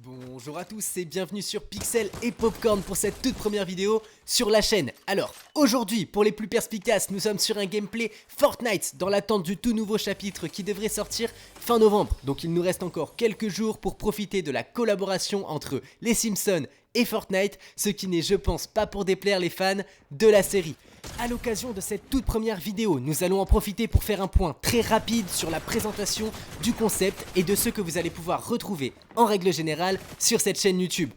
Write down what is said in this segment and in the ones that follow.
Bonjour à tous et bienvenue sur Pixel et Popcorn pour cette toute première vidéo sur la chaîne. Alors, aujourd'hui, pour les plus perspicaces, nous sommes sur un gameplay Fortnite dans l'attente du tout nouveau chapitre qui devrait sortir fin novembre. Donc il nous reste encore quelques jours pour profiter de la collaboration entre les Simpsons et Fortnite, ce qui n'est, je pense, pas pour déplaire les fans de la série. A l'occasion de cette toute première vidéo, nous allons en profiter pour faire un point très rapide sur la présentation du concept et de ce que vous allez pouvoir retrouver en règle générale sur cette chaîne YouTube.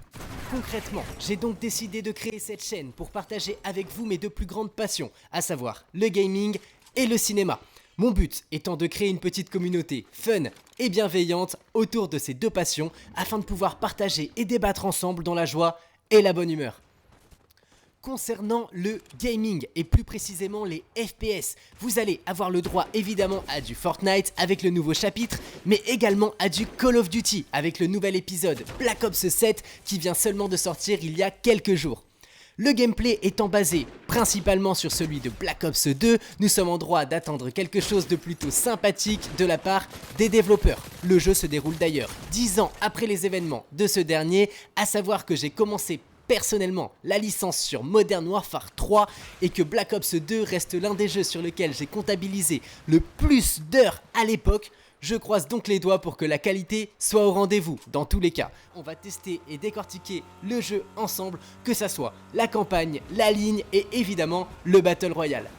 Concrètement, j'ai donc décidé de créer cette chaîne pour partager avec vous mes deux plus grandes passions, à savoir le gaming et le cinéma. Mon but étant de créer une petite communauté fun et bienveillante autour de ces deux passions afin de pouvoir partager et débattre ensemble dans la joie et la bonne humeur. Concernant le gaming et plus précisément les FPS, vous allez avoir le droit évidemment à du Fortnite avec le nouveau chapitre, mais également à du Call of Duty avec le nouvel épisode Black Ops 7 qui vient seulement de sortir il y a quelques jours. Le gameplay étant basé principalement sur celui de Black Ops 2, nous sommes en droit d'attendre quelque chose de plutôt sympathique de la part des développeurs. Le jeu se déroule d'ailleurs 10 ans après les événements de ce dernier, à savoir que j'ai commencé personnellement la licence sur Modern Warfare 3 et que Black Ops 2 reste l'un des jeux sur lequel j'ai comptabilisé le plus d'heures à l'époque. Je croise donc les doigts pour que la qualité soit au rendez-vous dans tous les cas. On va tester et décortiquer le jeu ensemble, que ça soit la campagne, la ligne et évidemment le Battle Royale.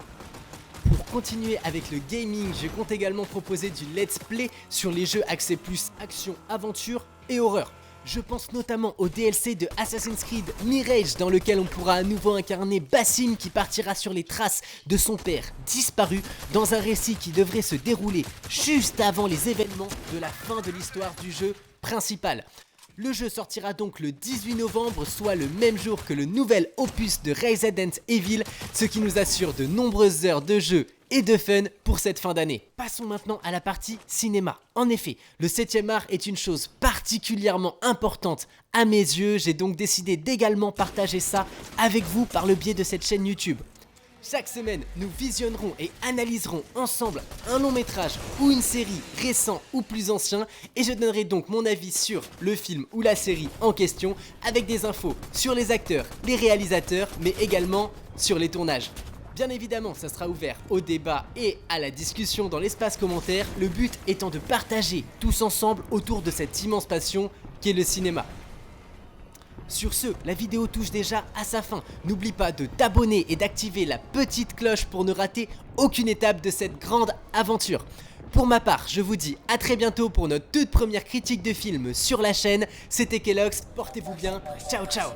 Pour continuer avec le gaming, je compte également proposer du let's play sur les jeux axés plus action, aventure et horreur. Je pense notamment au DLC de Assassin's Creed Mirage dans lequel on pourra à nouveau incarner Basim qui partira sur les traces de son père disparu dans un récit qui devrait se dérouler juste avant les événements de la fin de l'histoire du jeu principal. Le jeu sortira donc le 18 novembre, soit le même jour que le nouvel opus de Resident Evil, ce qui nous assure de nombreuses heures de jeu et de fun pour cette fin d'année. Passons maintenant à la partie cinéma. En effet, le 7e art est une chose particulièrement importante à mes yeux, j'ai donc décidé d'également partager ça avec vous par le biais de cette chaîne YouTube. Chaque semaine, nous visionnerons et analyserons ensemble un long métrage ou une série récent ou plus ancien et je donnerai donc mon avis sur le film ou la série en question avec des infos sur les acteurs, les réalisateurs mais également sur les tournages. Bien évidemment, ça sera ouvert au débat et à la discussion dans l'espace commentaire, le but étant de partager tous ensemble autour de cette immense passion qu'est le cinéma. Sur ce, la vidéo touche déjà à sa fin. N'oublie pas de t'abonner et d'activer la petite cloche pour ne rater aucune étape de cette grande aventure. Pour ma part, je vous dis à très bientôt pour notre toute première critique de film sur la chaîne. C'était Kellogg's, portez-vous bien, ciao ciao.